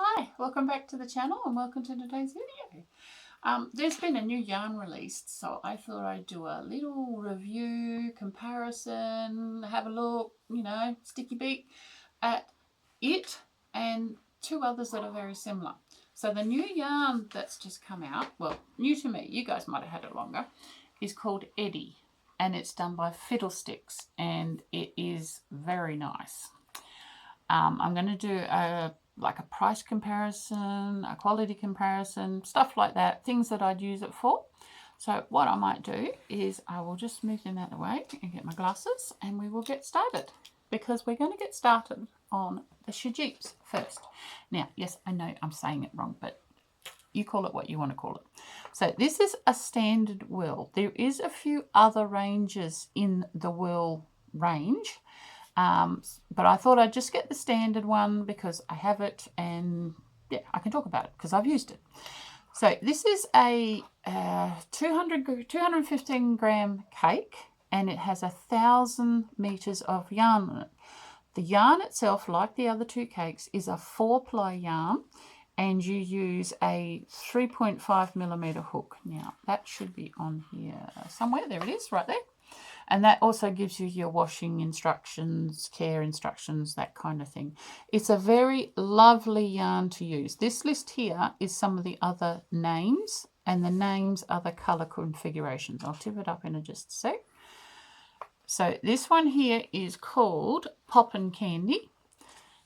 Hi, welcome back to the channel and welcome to today's video. There's been a new yarn released, so I thought I'd do a little review, comparison, have a look, sticky beak at it and two others that are very similar. So the new yarn that's just come out, well, new to me, you guys might have had it longer, is called Eddy, and it's done by Fiddlesticks, and it is very nice. I'm going to do a price comparison, a quality comparison, stuff like that, things that I'd use it for. So what I might do is I will just move them out of the way and get my glasses and we will get started, because we're going to get started on the shajeeps first. Now, yes, I know I'm saying it wrong, but you call it what you want to call it. So this is a standard whirl. There is a few other ranges in the whirl range. But I thought I'd just get the standard one because I have it and yeah, I can talk about it because I've used it. So this is a 215 gram cake, and it has 1,000 meters of yarn in it. The yarn itself, like the other two cakes, is a 4-ply yarn, and you use a 3.5 millimeter hook. Now that should be on here somewhere. There it is, right there. And that also gives you your washing instructions, care instructions, that kind of thing. It's a very lovely yarn to use. This list here is some of the other names, and the names are the colour configurations. I'll tip it up in just a sec. So this one here is called Poppin' Candy.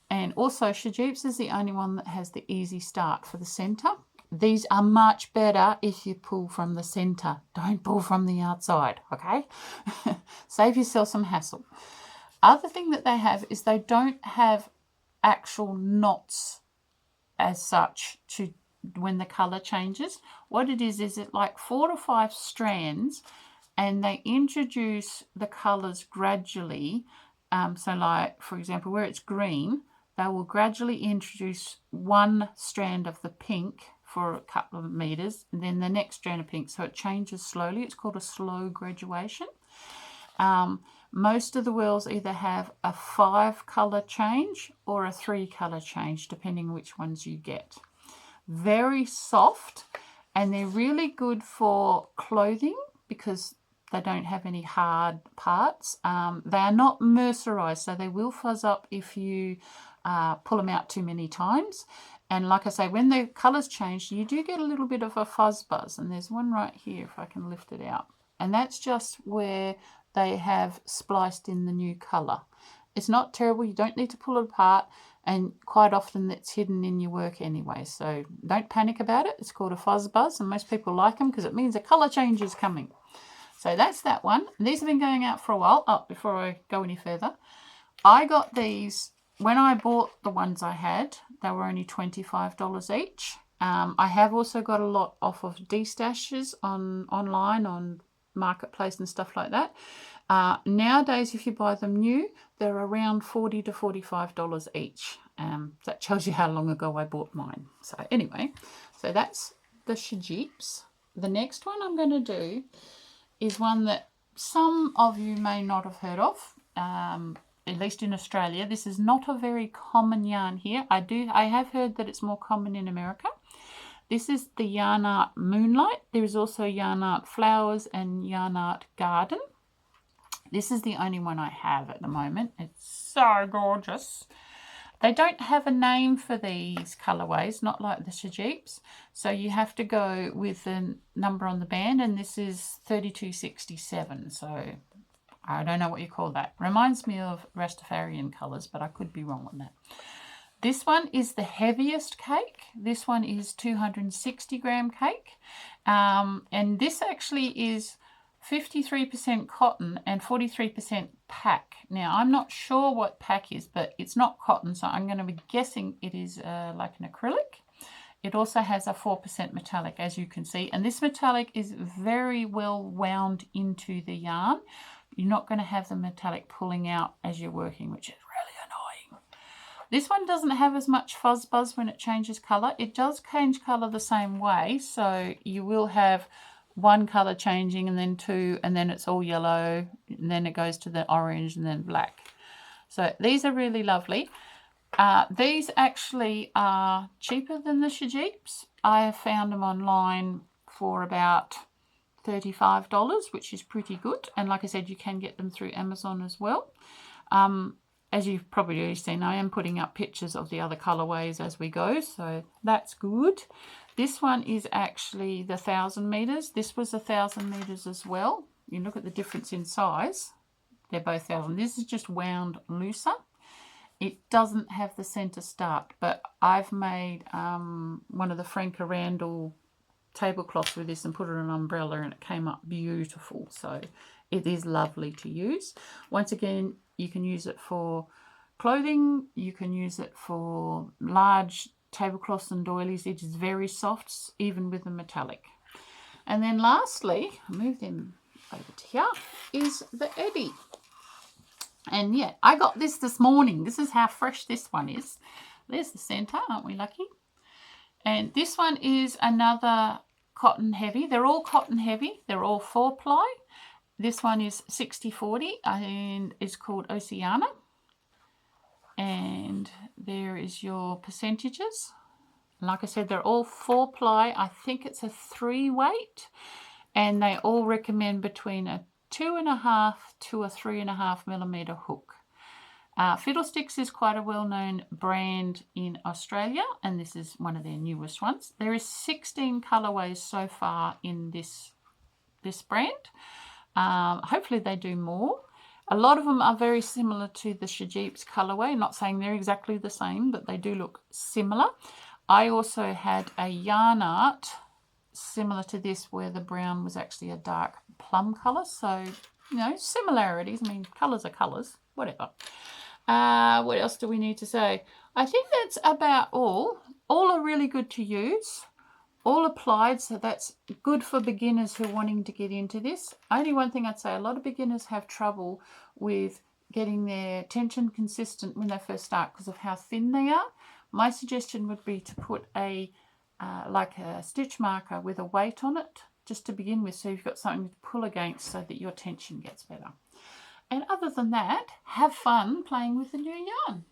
And also shajeeps is the only one that has the easy start for the centre. These are much better if you pull from the centre. Don't pull from the outside, okay? Save yourself some hassle. Other thing that they have is they don't have actual knots as such to when the colour changes. What it is it like 4 to 5 strands, and they introduce the colours gradually. So like, for example, where it's green, they will gradually introduce one strand of the pink for a couple of meters, and then the next strand of pink, so it changes slowly. It's called a slow graduation. Most of the whirls either have a 5 colour change or a 3 colour change, depending which ones you get. Very soft, and they're really good for clothing because they don't have any hard parts. They are not mercerized, so they will fuzz up if you pull them out too many times. And like I say, when the colours change, you do get a little bit of a fuzz buzz. And there's one right here, if I can lift it out. And that's just where they have spliced in the new colour. It's not terrible. You don't need to pull it apart. And quite often it's hidden in your work anyway. So don't panic about it. It's called a fuzz buzz. And most people like them because it means a colour change is coming. So that's that one. These have been going out for a while. Oh, before I go any further, I got these. When I bought the ones I had, they were only $25 each. I have also got a lot off of D-stashes online, on Marketplace and stuff like that. Nowadays, if you buy them new, they're around $40 to $45 each. That tells you how long ago I bought mine. So anyway, so that's the shajeeps. The next one I'm going to do is one that some of you may not have heard of. At least in Australia. This is not a very common yarn here. I have heard that it's more common in America. This is the Yarn Art Moonlight. There is also Yarn Art Flowers and Yarn Art Garden. This is the only one I have at the moment. It's so gorgeous. They don't have a name for these colorways, not like the shajeeps. So you have to go with the number on the band, and this is 3267. So I don't know what you call that. Reminds me of Rastafarian colours, but I could be wrong on that. This one is the heaviest cake. This one is 260 gram cake. And this actually is 53% cotton and 43% pack. Now, I'm not sure what pack is, but it's not cotton, so I'm going to be guessing it is like an acrylic. It also has a 4% metallic, as you can see. And this metallic is very well wound into the yarn. You're not going to have the metallic pulling out as you're working, which is really annoying. This one doesn't have as much fuzz buzz when it changes colour. It does change colour the same way, so you will have one colour changing and then two, and then it's all yellow, and then it goes to the orange and then black. So these are really lovely. These actually are cheaper than the Shajeeps. I have found them online for about $35, which is pretty good. And like I said, you can get them through Amazon as well. As you've probably already seen, I am putting up pictures of the other colorways as we go, so that's good. This one is actually the 1,000 meters. This was 1,000 meters as well. You look at the difference in size. They're both 1,000. This is just wound looser. It doesn't have the center start, but I've made one of the Franca Randall tablecloths with this and put it on an umbrella, and it came up beautiful. So it is lovely to use. Once again, you can use it for clothing, you can use it for large tablecloths and doilies. It is very soft, even with the metallic. And then lastly, I'll move them over to here, is the Eddy. And yeah, I got this morning. This is how fresh this one is. There's the center, aren't we lucky? And this one is another cotton heavy. They're all cotton heavy. They're all 4-ply. This one is 60/40 and it's called Oceana. And there is your percentages. Like I said, they're all 4-ply. I think it's a 3 weight. And they all recommend between a 2.5 to a 3.5 millimeter hook. Fiddlesticks is quite a well-known brand in Australia, and this is one of their newest ones. There is 16 colorways so far in this brand. Hopefully they do more. A lot of them are very similar to the Shajeep's colorway. Not saying they're exactly the same, but they do look similar. I also had a yarn art similar to this where the brown was actually a dark plum color. So, you know, similarities. I mean, colors are colors, whatever. What else do we need to say? I think that's about all. All are really good to use. All applied, so that's good for beginners who are wanting to get into this. Only one thing I'd say, a lot of beginners have trouble with getting their tension consistent when they first start because of how thin they are. My suggestion would be to put a like a stitch marker with a weight on it just to begin with, so you've got something to pull against so that your tension gets better. And other than that, have fun playing with the new yarn.